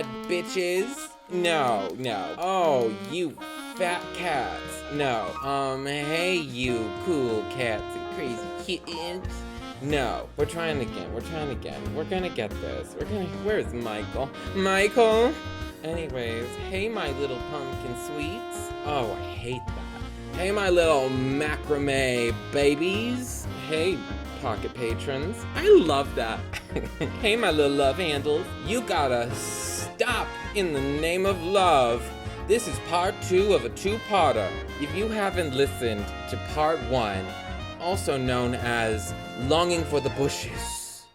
bad bitches. No. Oh, you fat cats. No. Hey, you cool cats and crazy kittens. No, we're trying again. We're gonna get this. Where's Michael? Michael? Anyways, hey, my little pumpkin sweets. Oh, I hate that. Hey, my little macrame babies. Hey, pocket patrons. I love that. Hey, my little love handles. You gotta stop in the name of love. This is part 2 of a 2-parter. If you haven't listened to part 1, also known as Longing for the Bushes,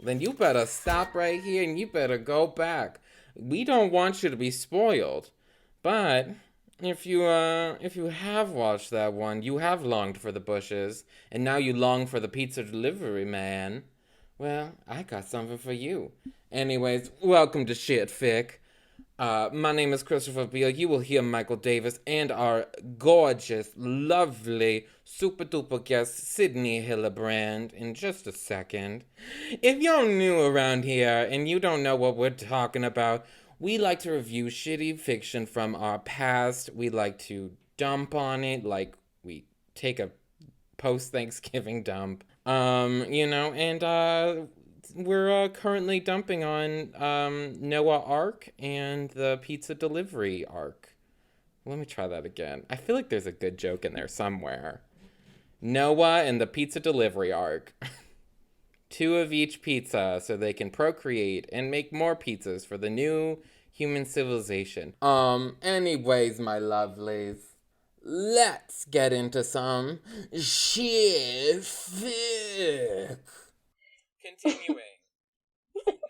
then you better stop right here and you better go back. We don't want you to be spoiled. But if you have watched that one, you have longed for the bushes, and now you long for the pizza delivery man. Well, I got something for you. Anyways, welcome to Shit Fic. My name is Christopher Beal. You will hear Michael Davis and our gorgeous, lovely, super duper guest Sydney Hillebrand in just a second. If you're new around here and you don't know what we're talking about, we like to review shitty fiction from our past. We like to dump on it, like we take a post-Thanksgiving dump. We're currently dumping on Noah arc and the pizza delivery arc. Let me try that again. I feel like there's a good joke in there somewhere. Noah and the pizza delivery arc. 2 of each pizza so they can procreate and make more pizzas for the new human civilization. Anyways, my lovelies, let's get into some shit fic. Continuing.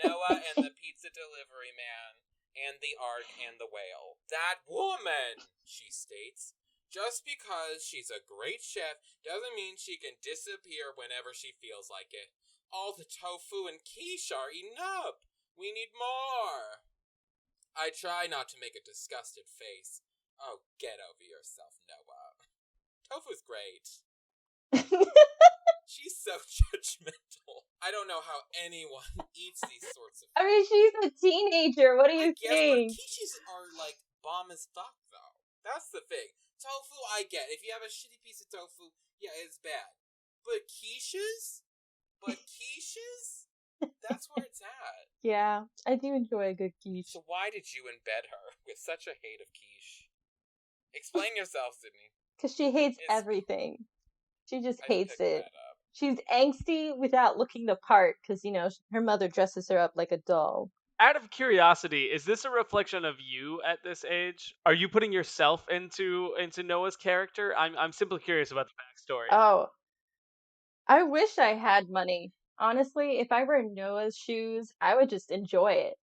Noah and the pizza delivery man and the ark and the whale. That woman, she states, just because she's a great chef doesn't mean she can disappear whenever she feels like it. All the tofu and quiche are eaten up. We need more. I try not to make a disgusted face. Oh, get over yourself, Noah. Tofu's great. She's so judgmental. I don't know how anyone eats these sorts of I mean, she's a teenager. What do you think? But quiches are, like, bomb as fuck, though. That's the thing. Tofu, I get. If you have a shitty piece of tofu, yeah, it's bad. But quiches? That's where it's at. Yeah, I do enjoy a good quiche. So why did you embed her with such a hate of quiche? Explain yourself, Sydney. Because she hates everything. She just hates it. She's angsty without looking the part because, her mother dresses her up like a doll. Out of curiosity, is this a reflection of you at this age? Are you putting yourself into Noah's character? I'm simply curious about the backstory. Oh, I wish I had money. Honestly, if I were in Noah's shoes, I would just enjoy it.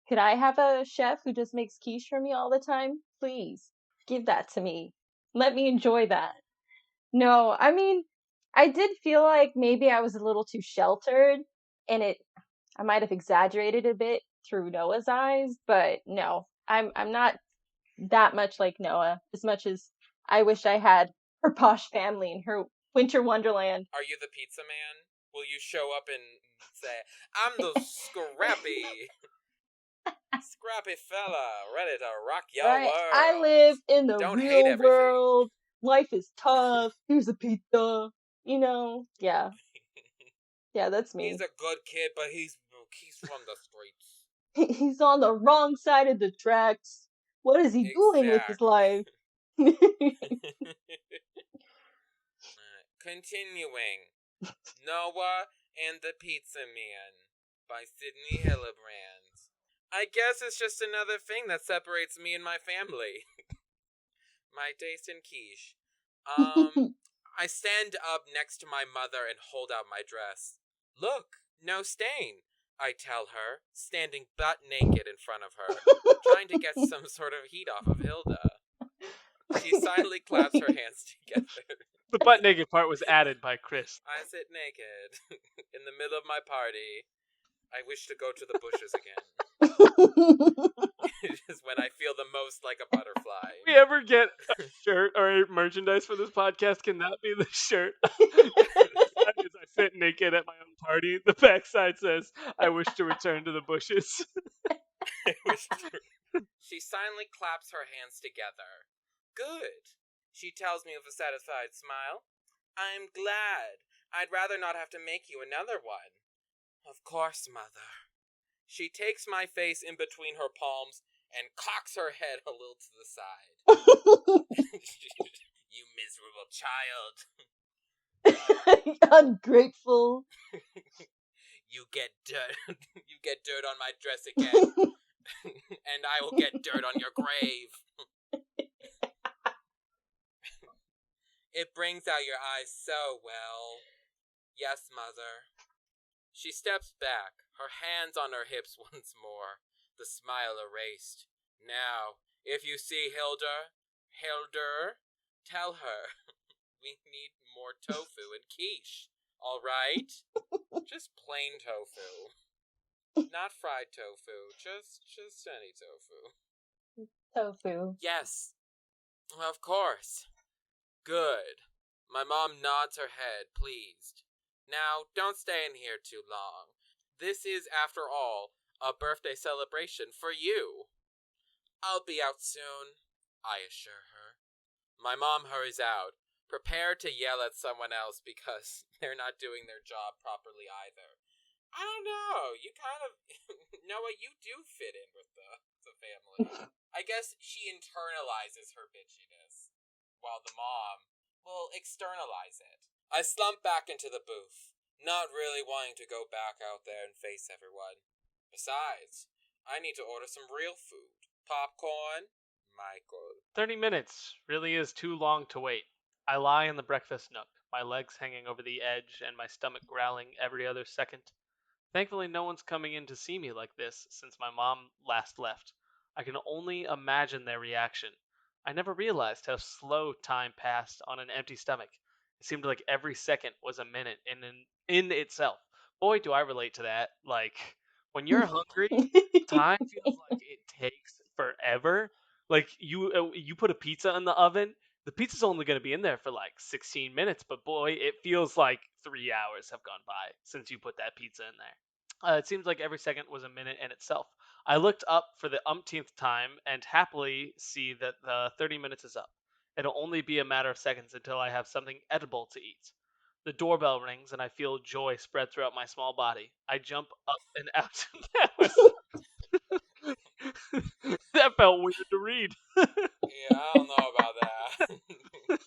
Could I have a chef who just makes quiche for me all the time? Please, give that to me. Let me enjoy that. No, I mean, I did feel like maybe I was a little too sheltered, and I might have exaggerated a bit through Noah's eyes, but no, I'm not that much like Noah, as much as I wish I had her posh family in her winter wonderland. Are you the pizza man? Will you show up and say, I'm the scrappy fella, ready to rock your world? I live in the real world. Life is tough. Here's a pizza. Yeah. Yeah, that's me. He's a good kid, but he's from the streets. He's on the wrong side of the tracks. What is he doing with his life? Continuing. Noah and the Pizza Man by Sydney Hillebrand. I guess it's just another thing that separates me and my family. My taste in quiche. I stand up next to my mother and hold out my dress. Look, no stain, I tell her, standing butt naked in front of her, trying to get some sort of heat off of Hilda. She silently claps her hands together. The butt naked part was added by Chris. I sit naked in the middle of my party. I wish to go to the bushes again. It is when I feel the most like a butterfly. If we ever get a shirt or merchandise for this podcast, can that be the shirt? As I sit naked at my own party, the backside says, I wish to return to the bushes. It was true. She silently claps her hands together. Good. She tells me with a satisfied smile. I'm glad. I'd rather not have to make you another one. Of course, Mother. She takes my face in between her palms and cocks her head a little to the side. You miserable child. Ungrateful. You get dirt. You get dirt on my dress again. And I will get dirt on your grave. It brings out your eyes so well. Yes, Mother. She steps back, her hands on her hips once more, the smile erased. Now, if you see Hilda, tell her we need more tofu and quiche. All right? Just plain tofu. Not fried tofu, just any tofu. Tofu. Yes, of course. Good. My mom nods her head, pleased. Now, don't stay in here too long. This is, after all, a birthday celebration for you. I'll be out soon, I assure her. My mom hurries out, prepared to yell at someone else because they're not doing their job properly either. I don't know. You kind of, Noah, you do fit in with the family. I guess she internalizes her bitchiness, while the mom will externalize it. I slump back into the booth, not really wanting to go back out there and face everyone. Besides, I need to order some real food. Popcorn, Michael. 30 minutes really is too long to wait. I lie in the breakfast nook, my legs hanging over the edge and my stomach growling every other second. Thankfully, no one's coming in to see me like this since my mom last left. I can only imagine their reaction. I never realized how slow time passed on an empty stomach. It seemed like every second was a minute in itself. Boy, do I relate to that. Like, when you're hungry, time feels like it takes forever. Like, you put a pizza in the oven, the pizza's only going to be in there for like 16 minutes, but boy, it feels like 3 hours have gone by since you put that pizza in there. It seems like every second was a minute in itself. I looked up for the umpteenth time and happily see that the 30 minutes is up. It'll only be a matter of seconds until I have something edible to eat. The doorbell rings and I feel joy spread throughout my small body. I jump up and out. That felt weird to read. Yeah, I don't know about that.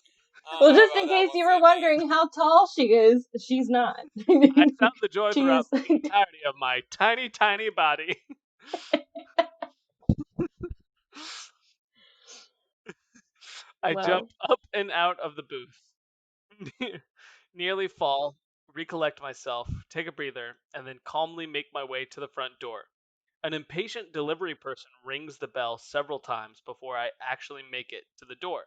Well, just in case you were wondering how tall she is, she's not. I found the joy She throughout is. the entirety of my tiny, tiny body. I jump Well, up and out of the booth, nearly fall, recollect myself, take a breather, and then calmly make my way to the front door. An impatient delivery person rings the bell several times before I actually make it to the door.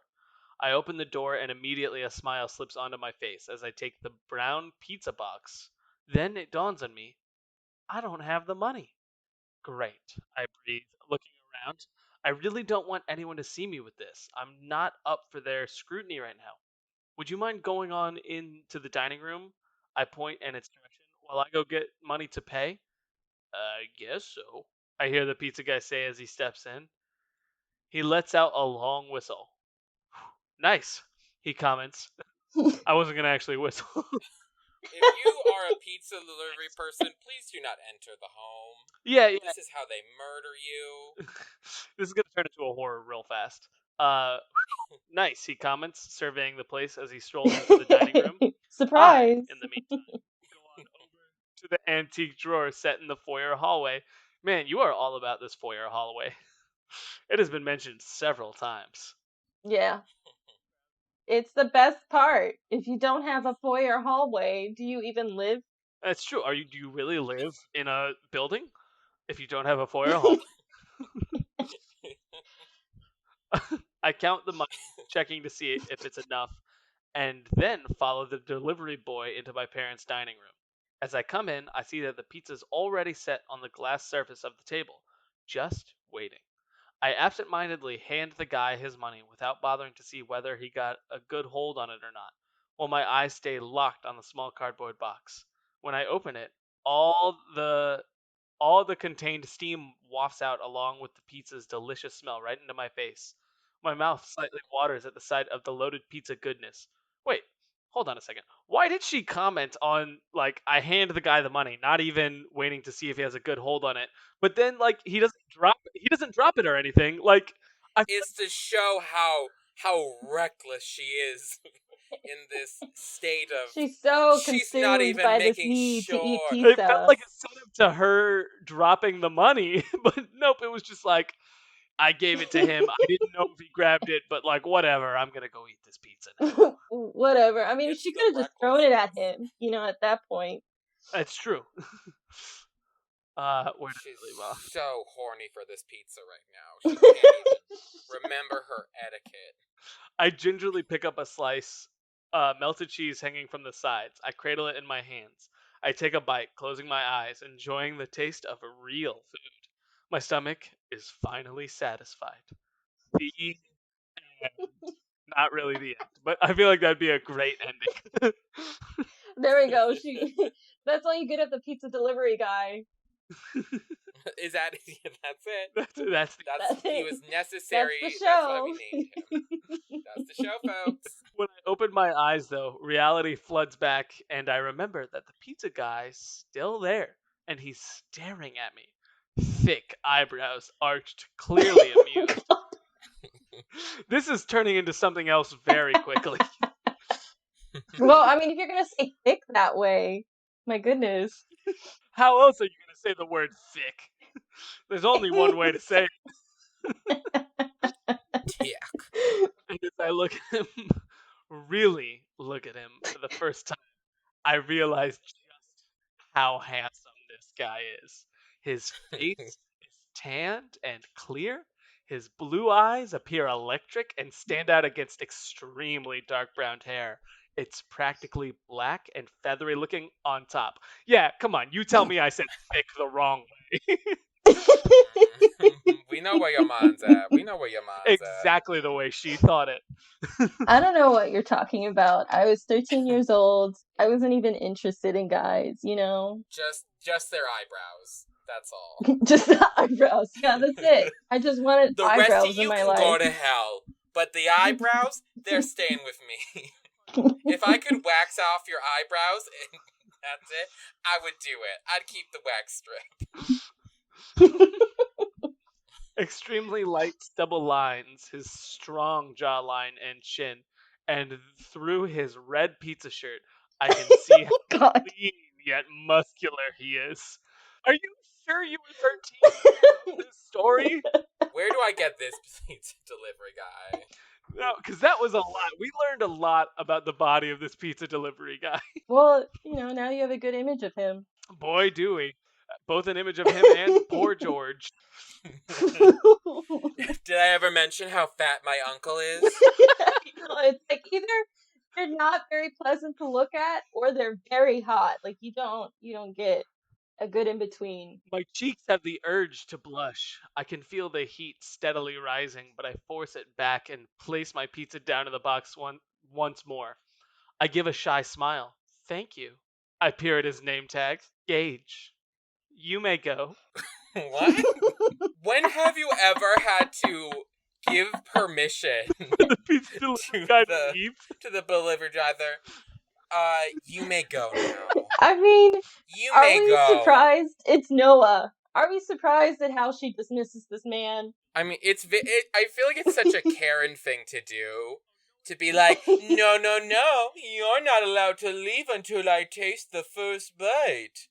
I open the door and immediately a smile slips onto my face as I take the brown pizza box. Then it dawns on me, I don't have the money. Great, I breathe, looking around. I really don't want anyone to see me with this. I'm not up for their scrutiny right now. Would you mind going on into the dining room? I point in its direction while I go get money to pay. I guess so. I hear the pizza guy say as he steps in. He lets out a long whistle. Nice, he comments. I wasn't going to actually whistle. If you are a pizza delivery person, please do not enter the home. Yeah. This is how they murder you. This is going to turn into a horror real fast. Nice, he comments, surveying the place as he strolls into the dining room. surprise. In the meantime, go on over to the antique drawer set in the foyer hallway. Man, you are all about this foyer hallway. It has been mentioned several times. Yeah. It's the best part. If you don't have a foyer hallway, do you even live? That's true. Do you really live in a building if you don't have a foyer hallway? I count the money, checking to see if it's enough, and then follow the delivery boy into my parents' dining room. As I come in, I see that the pizza's already set on the glass surface of the table, just waiting. I absent-mindedly hand the guy his money without bothering to see whether he got a good hold on it or not, while my eyes stay locked on the small cardboard box. When I open it, all the All the contained steam wafts out along with the pizza's delicious smell right into my face. My mouth slightly waters at the sight of the loaded pizza goodness. Wait, hold on a second. Why did she comment on like I hand the guy the money, not even waiting to see if he has a good hold on it? But then like he doesn't drop it or anything. Like I It's to show how reckless she is in this state of She's so she's not consumed even by this making need to eat sure. it felt pizza. like a setup to her dropping the money, but nope, it was just like I gave it to him. I didn't know if he grabbed it, but like whatever. I'm gonna go eat this pizza now. Whatever. I mean, It's she the could have just thrown it at recklessness. him, at that point. That's true. Where did She's I leave off? so horny for this pizza right now. She can't even remember her etiquette. I gingerly pick up a slice, melted cheese hanging from the sides. I cradle it in my hands. I take a bite, closing my eyes, enjoying the taste of real food. My stomach is finally satisfied. The end. Not really the end, but I feel like that'd be a great ending. There we go. That's all you get of the pizza delivery guy. Is that that's it? That's That's He it. was That's necessary. the That's why we show. named him. That's the show, folks. When I open my eyes, though, reality floods back, and I remember that the pizza guy's still there, and he's staring at me. Thick eyebrows arched, clearly amused. This is turning into something else very quickly. Well, I mean, if you're gonna say thick that way, my goodness. How else are you going to say the word thick? There's only one way to say it. Yeah. And as I look at him, really look at him for the first time, I realize just how handsome this guy is. His face is tanned and clear. His blue eyes appear electric and stand out against extremely dark brown hair. It's practically black and feathery looking on top. Yeah, come on, you tell me I said thick the wrong way. We know where your mind's at. We know where your mind's at. Exactly the way she thought it. I don't know what you're talking about. I was 13 years old. I wasn't even interested in guys, Just their eyebrows. That's all. Just the eyebrows. Yeah, that's it. I just wanted The rest of eyebrows in you my can life. go to hell. But the eyebrows, they're staying with me. If I could wax off your eyebrows and that's it, I would do it. I'd keep the wax strip. Extremely light stubble lines, his strong jawline and chin, and through his red pizza shirt, I can see how God. lean yet muscular he is. Are you sure you were 13 when this story? Where do I get this pizza delivery guy? No, because that was a lot. We learned a lot about the body of this pizza delivery guy. Well, now you have a good image of him. Boy, do we. Both an image of him and poor George. Did I ever mention how fat my uncle is? It's like either they're not very pleasant to look at or they're very hot. Like you don't get a good in between. My cheeks have the urge to blush. I can feel the heat steadily rising, but I force it back and place my pizza down in the box once more. I give a shy smile. Thank you. I peer at his name tag. Gage. You may go. What? When have you ever had to give permission The pizza delivery guy to leave. to the delivery driver? You may go now. I mean, You are may we go. surprised? It's Noah. Are we surprised at how she dismisses this man? I mean, I feel like it's such a Karen thing to do. To be like, no, you're not allowed to leave until I taste the first bite.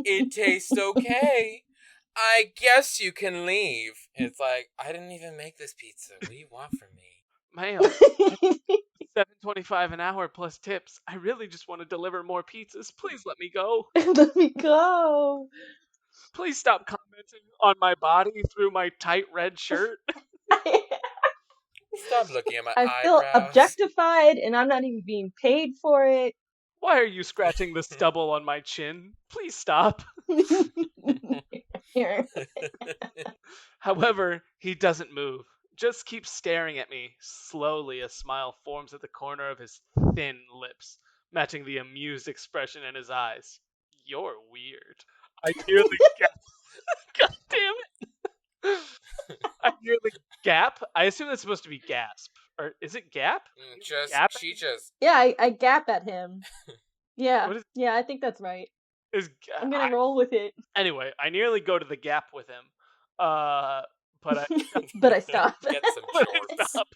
It tastes okay. I guess you can leave. It's like, I didn't even make this pizza. What do you want from me? Ma'am, $7.25 an hour plus tips. I really just want to deliver more pizzas. Please let me go. Let me go. Please stop commenting on my body through my tight red shirt. Stop looking at my I feel eyebrows. objectified and I'm not even being paid for it. Why are you scratching the stubble on my chin? Please stop. Here. However, he doesn't move. Just keeps staring at me. Slowly, a smile forms at the corner of his thin lips, matching the amused expression in his eyes. You're weird. I nearly God damn it. I nearly gap. I assume that's supposed to be gasp. Or is it gap? Gap? Yeah, I gap at him. Yeah, What is- yeah, I think that's right. Is I'm gonna roll with it, Anyway, I nearly go to the gap with him. But I but I stop. Get some but I shorts. stop.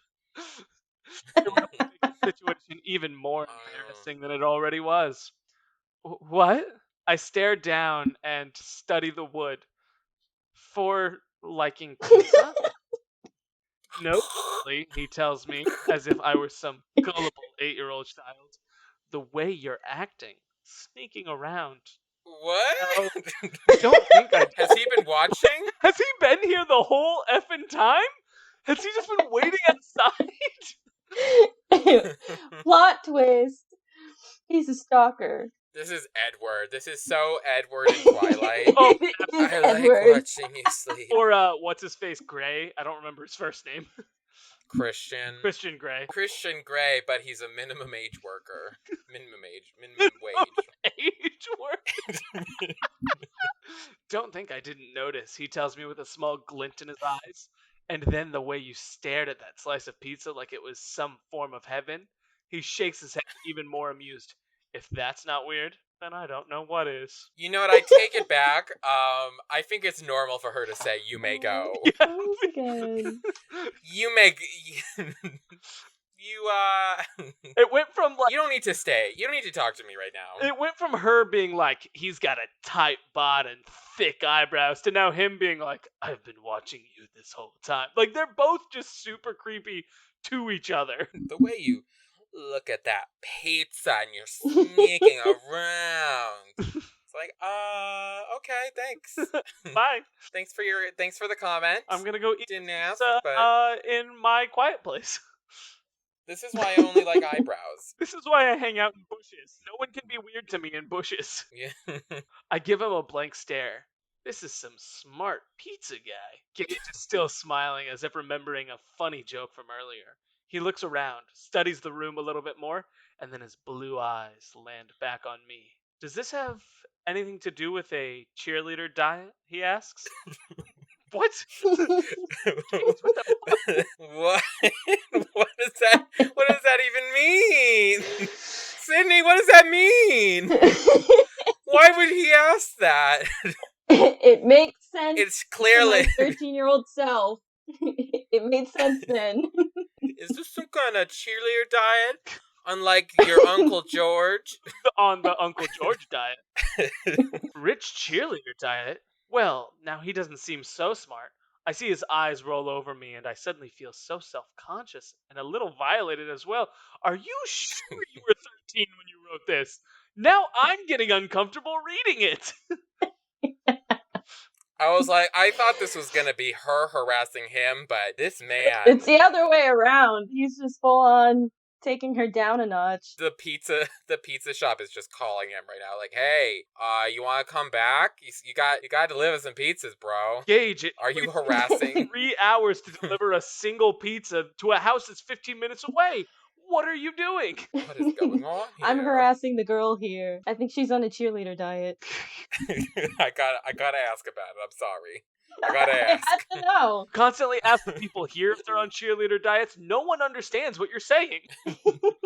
It would only make the situation even more embarrassing than it already was. What? I stare down and study the wood. For liking pizza? No, Lee, he tells me, as if I were some gullible 8-year-old child. The way you're acting, sneaking around. What? No, I don't think I Has he been watching? Has he been here the whole effing time? Has he just been waiting outside? Plot twist. He's a stalker. This is Edward. This is so Edward in Twilight. Oh, It is I like Edward. watching you sleep. Or what's his face? Gray. I don't remember his first name. Christian Grey, but he's a minimum age worker. Minimum wage. Age work. Don't think I didn't notice. He tells me with a small glint in his eyes. And then the way you stared at that slice of pizza like it was some form of heaven. He shakes his head, even more amused. If that's not weird, then I don't know what is. You know what? I take it back. I think it's normal for her to say, "You may go." Once again. You may. It went from like You don't need to stay. You don't need to talk to me right now. it went from her being like he's got a tight bod and thick eyebrows to now him being like I've been watching you this whole time. Like they're both just super creepy to each other. The way you look at that pizza and you're sneaking around. It's like, okay, thanks. Bye. Thanks for the comment. I'm gonna go eat Didn't ask, pizza but in my quiet place. this is why I only like eyebrows. This is why I hang out in bushes. No one can be weird to me in bushes. Yeah. I give him a blank stare. This is some smart pizza guy. Gage is still smiling as if remembering a funny joke from earlier. He looks around, studies the room a little bit more, and then his blue eyes land back on me. Does this have anything to do with a cheerleader diet? He asks. What? What? What does that even mean? Sydney, what does that mean? Why would he ask that? It makes sense. It's clearly to my 13-year-old self. It made sense then. Is this some kind of cheerleader diet? Unlike your Uncle George? On the Uncle George diet. Rich cheerleader diet? Well, now he doesn't seem so smart. I see his eyes roll over me and I suddenly feel so self-conscious and a little violated as well. Are you sure you were 13 when you wrote this? Now I'm getting uncomfortable reading it. I was like, I thought this was gonna be her harassing him, but this man... It's the other way around. He's just full on taking her down a notch. The pizza shop is just calling him right now, like, hey, you want to come back? You got to deliver some pizzas, bro. Gage, Are you harassing? 3 hours to deliver a single pizza to a house that's 15 minutes away. What are you doing? What is going on here? I'm harassing the girl here. I think she's on a cheerleader diet. I gotta ask about it. I'm sorry. I gotta ask. I have to know. Constantly ask the people here if they're on cheerleader diets. No one understands what you're saying.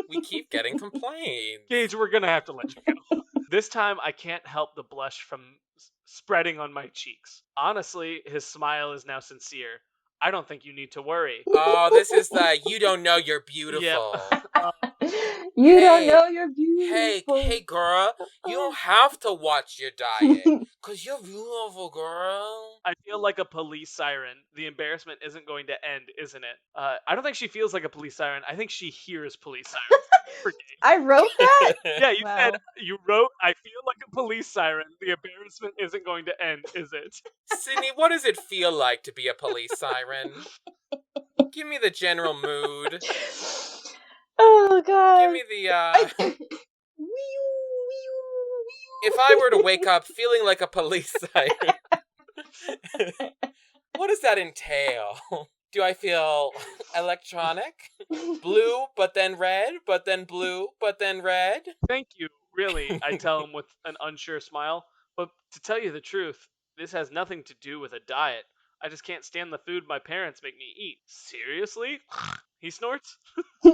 We keep getting complaints. Gage, we're gonna have to let you go. This time, I can't help the blush from spreading on my cheeks. Honestly, his smile is now sincere. I don't think you need to worry. Oh, this is the you don't know you're beautiful. Yep. You don't know you're beautiful. Hey, girl, you don't have to watch your diet, cause you're beautiful, girl. I feel like a police siren. The embarrassment isn't going to end, isn't it? I don't think she feels like a police siren. I think she hears police sirens. I wrote that? Yeah, you Wow. said, you wrote, I feel like a police siren. The embarrassment isn't going to end, is it? Sydney, what does it feel like to be a police siren? Give me the general mood. Oh, God. Give me the, If I were to wake up feeling like a police siren, what does that entail? Do I feel electronic? Blue, but then red, but then blue, but then red? Thank you. Really, I tell him with an unsure smile. But to tell you the truth, this has nothing to do with a diet. I just can't stand the food my parents make me eat. Seriously? He snorts. You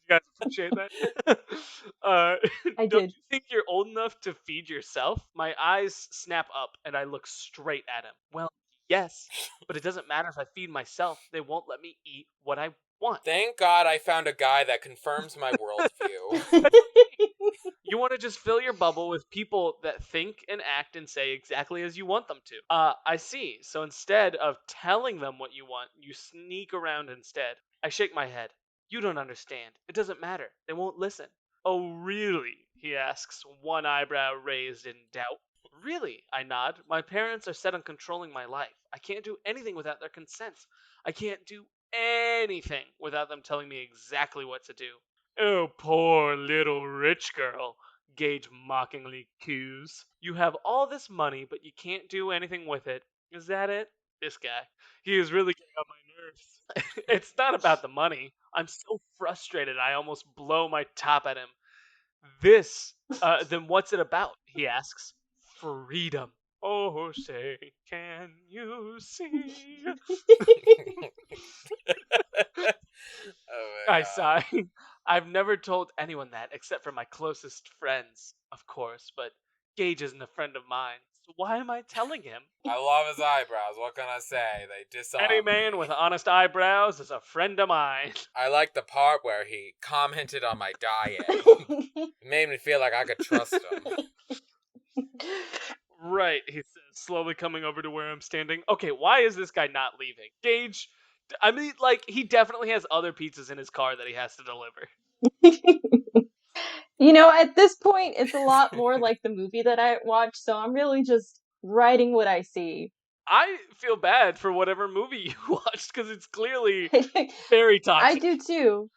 guys appreciate that? uh, I don't did. you think you're old enough to feed yourself? My eyes snap up and I look straight at him. Well, yes, but it doesn't matter if I feed myself. They won't let me eat what I want. Thank God I found a guy that confirms my worldview. You want to just fill your bubble with people that think and act and say exactly as you want them to. I see. So instead of telling them what you want, you sneak around instead. I shake my head. You don't understand. It doesn't matter. They won't listen. Oh, really? He asks, one eyebrow raised in doubt. Really? I nod. My parents are set on controlling my life. I can't do anything without their consent. I can't do anything without them telling me exactly what to do. Oh, poor little rich girl, Gage mockingly coos. You have all this money, but you can't do anything with it. Is that it? This guy. He is really getting on my nerves. It's not about the money. I'm so frustrated I almost blow my top at him. Then what's it about? He asks. Freedom. Oh, say, can you see? Oh my I God. sigh. I've never told anyone that except for my closest friends, of course, but Gage isn't a friend of mine, so why am I telling him? I love his eyebrows. What can I say? They Any disarm man with me. honest eyebrows is a friend of mine. I like the part where he commented on my diet. It made me feel like I could trust him. Right, he says, slowly coming over to where I'm standing. Okay, why is this guy not leaving? Gage, I mean, like, he definitely has other pizzas in his car that he has to deliver. At this point, it's a lot more like the movie that I watched, so I'm really just writing what I see. I feel bad for whatever movie you watched because it's clearly very I toxic. do too.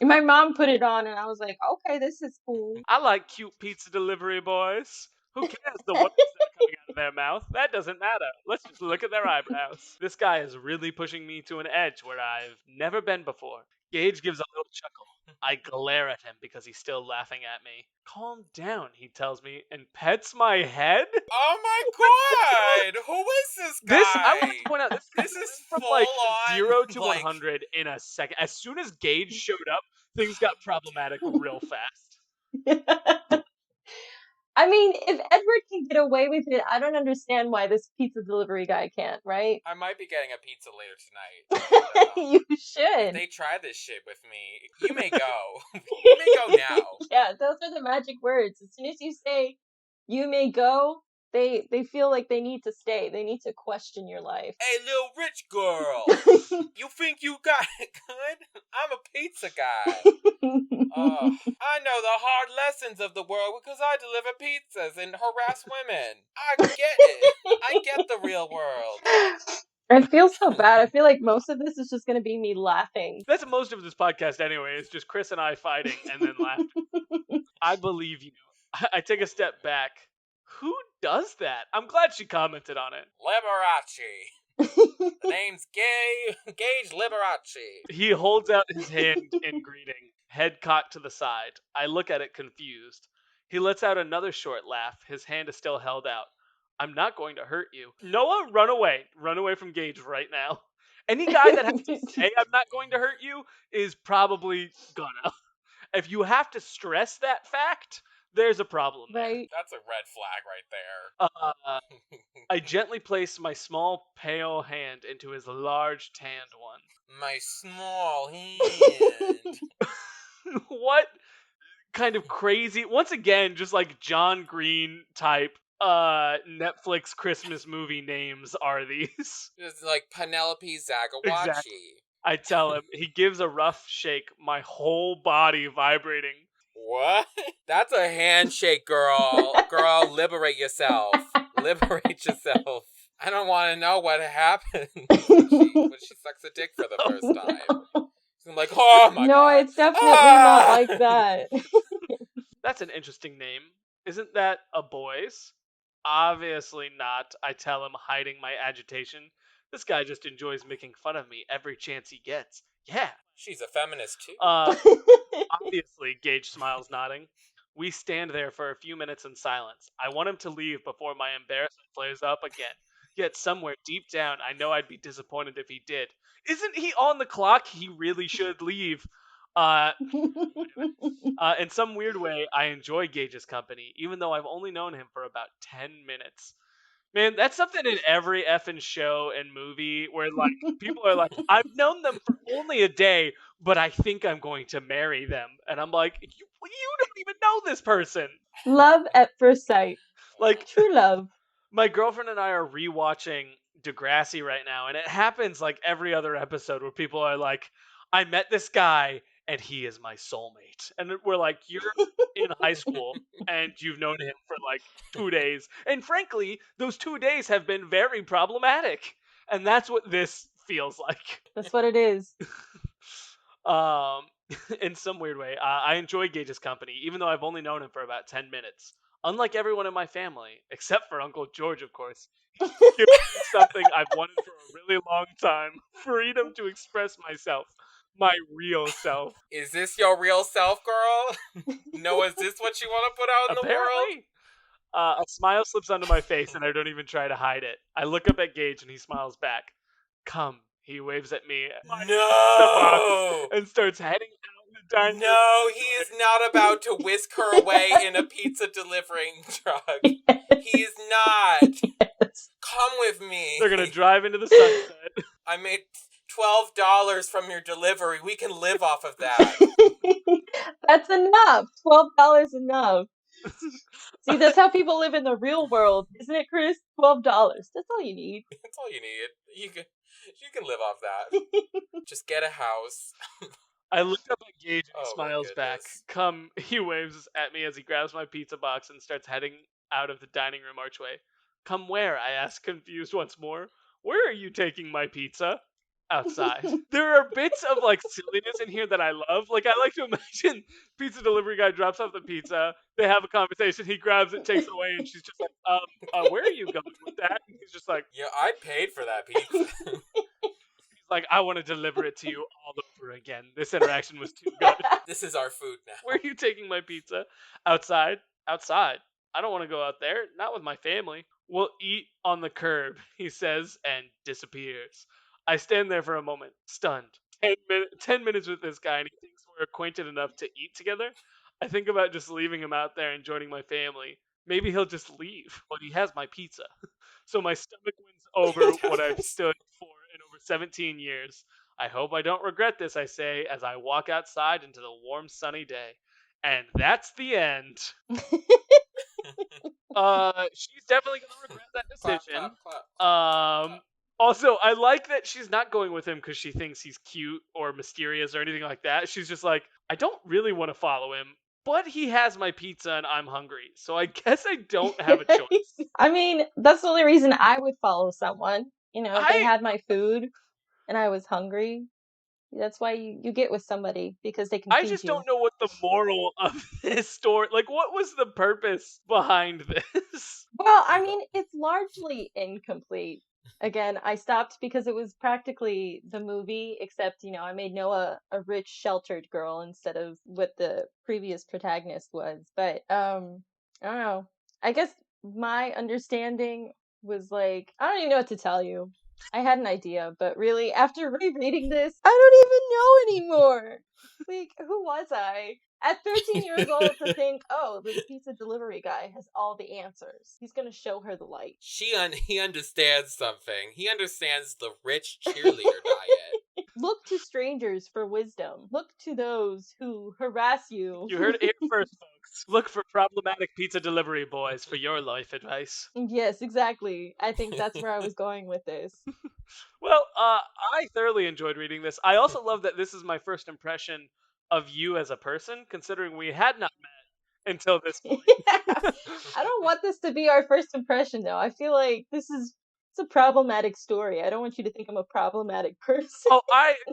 My mom put it on, and I was like, okay, this is cool. I like cute pizza delivery boys. Who cares the words that are coming out of their mouth? That doesn't matter. Let's just look at their eyebrows. This guy is really pushing me to an edge where I've never been before. Gage gives a little chuckle. I glare at him because he's still laughing at me. Calm down, he tells me, and pets my head? Oh my God! Who is this guy? This, I want to point out, This is from full like on 0 to like 100 in a second. As soon as Gage showed up, things got problematic real fast. I mean, if Edward can get away with it, I don't understand why this pizza delivery guy can't, right? I might be getting a pizza later tonight. You If should. they try this shit with me, you may go. You may go now. Yeah, those are the magic words. As soon as you say you may go, they feel like they need to stay. They need to question your life. Hey, little rich girl. You think you got it good? I'm a pizza guy. I know the hard lessons of the world because I deliver pizzas and harass women. I get it. I get the real world. I feel so bad. I feel like most of this is just going to be me laughing. That's most of this podcast anyway. It's just Chris and I fighting and then laughing. I believe you. I take a step back. Who does that? I'm glad she commented on it. Liberace. The name's Gage Liberace. He holds out his hand in greeting, head cocked to the side. I look at it confused. He lets out another short laugh. His hand is still held out. I'm not going to hurt you. Noah, run away. Run away from Gage right now. Any guy that has to say I'm not going to hurt you is probably gonna. If you have to stress that fact, there's a problem there. Right. That's a red flag right there. I gently place my small, pale hand into his large, tanned one. My small hand. What kind of crazy, once again, just like John Green type Netflix Christmas movie names are these? It's like Penelope Zagawachi. Exactly. I tell him. He gives a rough shake, my whole body vibrating. What? That's a handshake, girl. Girl, liberate yourself. Liberate yourself. I don't want to know what happened when she sucks a dick for the first time. I'm like, oh my god. No, it's definitely not like that. That's an interesting name. Isn't that a boy's? Obviously not, I tell him, hiding my agitation. This guy just enjoys making fun of me every chance he gets. Yeah. She's a feminist too. Obviously, Gage smiles, nodding. We stand there for a few minutes in silence. I want him to leave before my embarrassment flares up again. Yet somewhere deep down, I know I'd be disappointed if he did. Isn't he on the clock? He really should leave. Uh, in some weird way, I enjoy Gage's company, even though I've only known him for about 10 minutes. Man, that's something in every effing show and movie where, like, people are like, I've known them for only a day, but I think I'm going to marry them. And I'm like, you don't even know this person. Love at first sight. Like, True love. my girlfriend and I are rewatching Degrassi right now, and it happens like every other episode where people are like, I met this guy and he is my soulmate. And we're like, you're in high school and you've known him for like 2 days. And frankly, those 2 days have been very problematic. And that's what this feels like. That's what it is. Um, in some weird way, I enjoy Gage's company, even though I've only known him for about 10 minutes. Unlike everyone in my family, except for Uncle George, of course, he's given me something I've wanted for a really long time: freedom to express myself, my real self. Is this your real self, girl? No, is this what you want to put out in the world? Apparently, a smile slips onto my face, and I don't even try to hide it. I look up at Gage, and he smiles back. Come, he waves at me. No! And starts heading out the dining room. No, he is not about to whisk her away in a pizza delivering truck. He is not. Yes. Come with me. They're gonna drive into the sunset. I made $12 from your delivery. We can live off of that. That's enough. $12 enough. See, that's how people live in the real world, isn't it, Chris? $12. That's all you need. That's all you need. You can live off that. Just get a house. I look up at Gage and he Oh, my smiles back. goodness. Come, he waves at me as he grabs my pizza box and starts heading out of the dining room archway. Come where? I ask, confused once more. Where are you taking my pizza? Outside. There are bits of like silliness in here that I love. Like, I like to imagine pizza delivery guy drops off the pizza, they have a conversation, he grabs it, takes it away, and she's just like, where are you going with that? And he's just like, Yeah, I paid for that pizza. he's like, I want to deliver it to you all over again. This interaction was too good. This is our food now. Where are you taking my pizza? Outside? Outside. I don't want to go out there. Not with my family. We'll eat on the curb, he says, and disappears. I stand there for a moment, stunned. 10 minutes with this guy, and he thinks we're acquainted enough to eat together. I think about just leaving him out there and joining my family. Maybe he'll just leave, but he has my pizza. So my stomach wins over what I've stood for in over 17 years. I hope I don't regret this, I say, as I walk outside into the warm, sunny day. And that's the end. She's definitely gonna regret that decision. Clap. Also, I like that she's not going with him because she thinks he's cute or mysterious or anything like that. She's just like, I don't really want to follow him, but he has my pizza and I'm hungry, so I guess I don't have a choice. I mean, that's the only reason I would follow someone. You know, if they I- had my food and I was hungry. That's why you get with somebody, because they can I feed just you. don't know what the moral of this story, like, what was the purpose behind this? Well, I mean, it's largely incomplete. Again, I stopped because it was practically the movie, except, you know, I made Noah a rich, sheltered girl instead of what the previous protagonist was. But, I don't know. I guess my understanding was like, I don't even know what to tell you. I had an idea, but really, after rereading this, I don't even know anymore. Like, who was I? At 13 years old to think, oh, this pizza delivery guy has all the answers. He's gonna show her the light. He understands something. He understands the rich cheerleader diet. Look to strangers for wisdom. Look to those who harass you. You heard it here first, folks. Look for problematic pizza delivery boys for your life advice. Yes, exactly. I think that's where I was going with this. Well, I thoroughly enjoyed reading this. I also love that this is my first impression of you as a person, considering we had not met until this point. Yeah. I don't want this to be our first impression, though. I feel like it's a problematic story. I don't want you to think I'm a problematic person. Oh,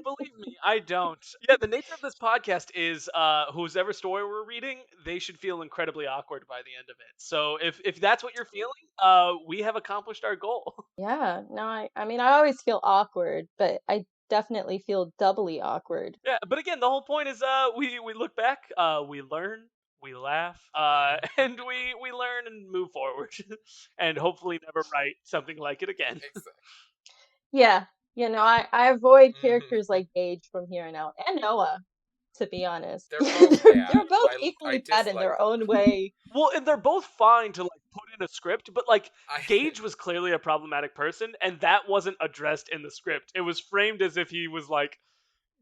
believe me, I don't. Yeah, the nature of this podcast is whoever story we're reading, they should feel incredibly awkward by the end of it. So if that's what you're feeling, we have accomplished our goal. Yeah, no, I mean, I always feel awkward, but I definitely feel doubly awkward. Yeah, but again, the whole point is we look back, we learn, we laugh, and we learn and move forward, and hopefully never write something like it again. Exactly. Yeah, I avoid Hmm. characters like Gage from here on out, and Noah, to be honest. They're both They're bad. both I equally bad in dislike their them. own way. Well, and they're both fine to like put in a script, but like I Gage was clearly a problematic person, and that wasn't addressed in the script. It was framed as if he was like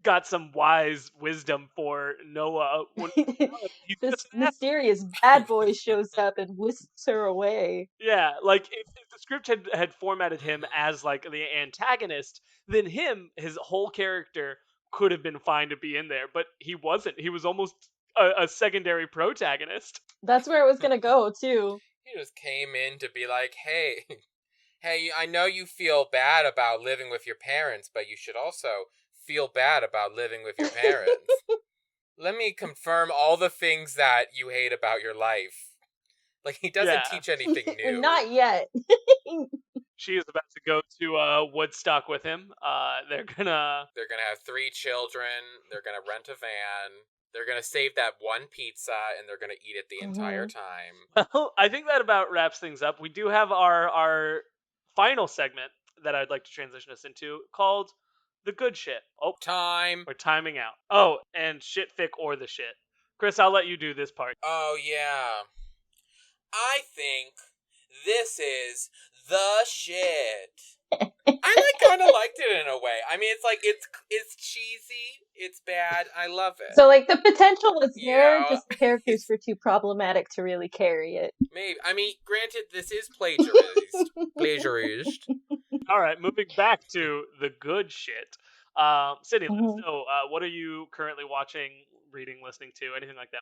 got some wise wisdom for Noah. When he's This just an asshole. mysterious bad boy shows up and whisks her away. Yeah, like if the script had formatted him Mhm. as like the antagonist, then his whole character could have been fine to be in there, but he wasn't. He was almost a secondary protagonist. That's where it was gonna go too. He just came in to be like, hey, hey, I know you feel bad about living with your parents, but you should also feel bad about living with your parents. Let me confirm all the things that you hate about your life. Like, he doesn't Yeah. teach anything new. Not yet. She is about to go to Woodstock with him. They're gonna. They're gonna have 3 children. They're gonna rent a van. They're gonna save that one pizza, and they're gonna eat it the entire time. Well, I think that about wraps things up. We do have our final segment that I'd like to transition us into called the good shit. Oh, Time. we're timing out. Oh, and shit fic or the shit. Chris, I'll let you do this part. Oh, yeah. I think this is the shit. I kind of liked it in a way. I mean, it's like it's cheesy, it's bad. I love it. So like the potential was there, Yeah. just the characters were too problematic to really carry it. Maybe. I mean, granted, this is plagiarized. Plagiarized. All right, moving back to the good shit. Sydney, let us Mhm. know what are you currently watching, reading, listening to, anything like that.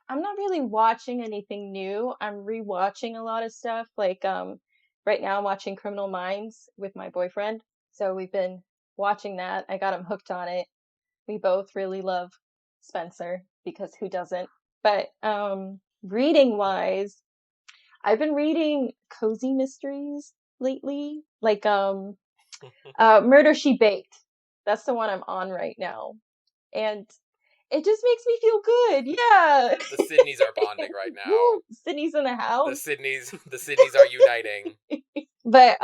I'm not really watching anything new. I'm rewatching a lot of stuff. Like right now I'm watching Criminal Minds with my boyfriend. So we've been watching that. I got him hooked on it. We both really love Spencer because who doesn't? But reading wise, I've been reading cozy mysteries lately. Like Murder She Baked. That's the one I'm on right now. And it just makes me feel good. Yeah. The Sydneys are bonding right now. Woo, Sydney's in the The house. Sydneys are uniting. But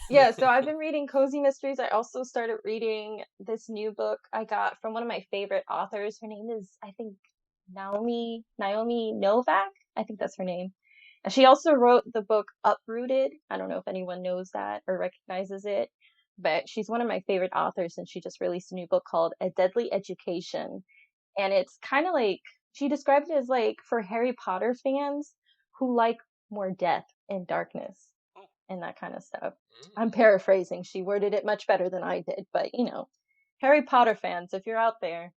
yeah, so I've been reading cozy mysteries. I also started reading this new book I got from one of my favorite authors. Her name is, I think, Naomi Novak. I think that's her name. And she also wrote the book Uprooted. I don't know if anyone knows that or recognizes it, but she's one of my favorite authors, and she just released a new book called A Deadly Education. And it's kind of like, she described it as like for Harry Potter fans who like more death and darkness and that kind of stuff. I'm paraphrasing. She worded it much better than I did, but Harry Potter fans, if you're out there,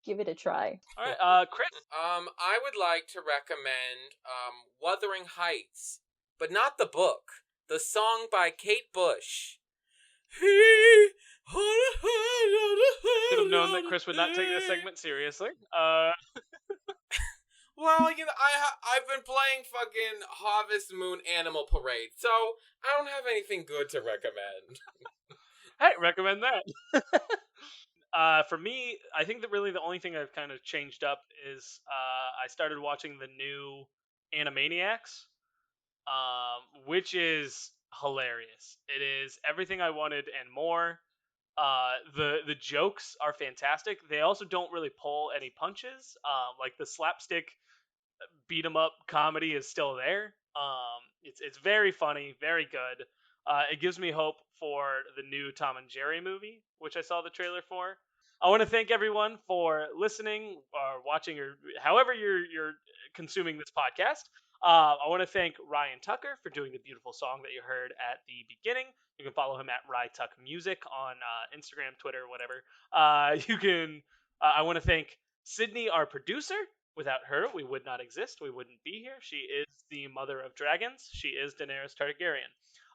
give it a try. All right, Chris. I would like to recommend Wuthering Heights, but not the book. The song by Kate Bush. Should have known that Chris would not take this segment seriously. Well, I've been playing fucking Harvest Moon Animal Parade, so I don't have anything good to recommend. Hey, recommend that. For me, I think that really the only thing I've kind of changed up is I started watching the new Animaniacs, which is hilarious. It is everything I wanted and more. The jokes are fantastic. They also don't really pull any punches. Like the slapstick beat 'em up comedy is still there. It's very funny, very good. It gives me hope for the new Tom and Jerry movie, which I saw the trailer for. I want to thank everyone for listening or watching or however you're consuming this podcast. I want to thank Ryan Tucker for doing the beautiful song that you heard at the beginning. You can follow him at Tuck Music on Instagram, Twitter, whatever. You can. I want to thank Sydney, our producer. Without her, we would not exist. We wouldn't be here. She is the mother of dragons. She is Daenerys Targaryen.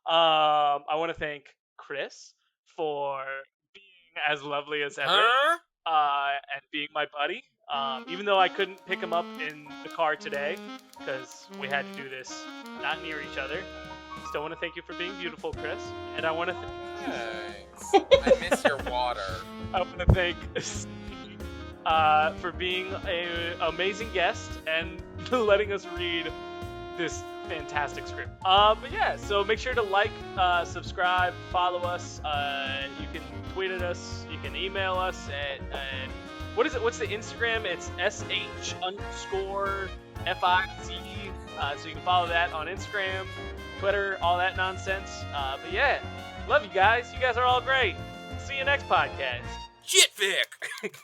I want to thank Chris for being as lovely as ever and being my buddy. Even though I couldn't pick him up in the car today because we had to do this not near each other. Still want to thank you for being beautiful, Chris. And I want to Thanks. I miss your water. I want to thank for being an amazing guest and letting us read this fantastic script. But yeah, so make sure to like, subscribe, follow us. You can tweet at us. You can email us at what is it? What's the Instagram? It's sh_FIC. So you can follow that on Instagram, Twitter, all that nonsense. But yeah, love you guys. You guys are all great. See you next podcast. Shit, Vic!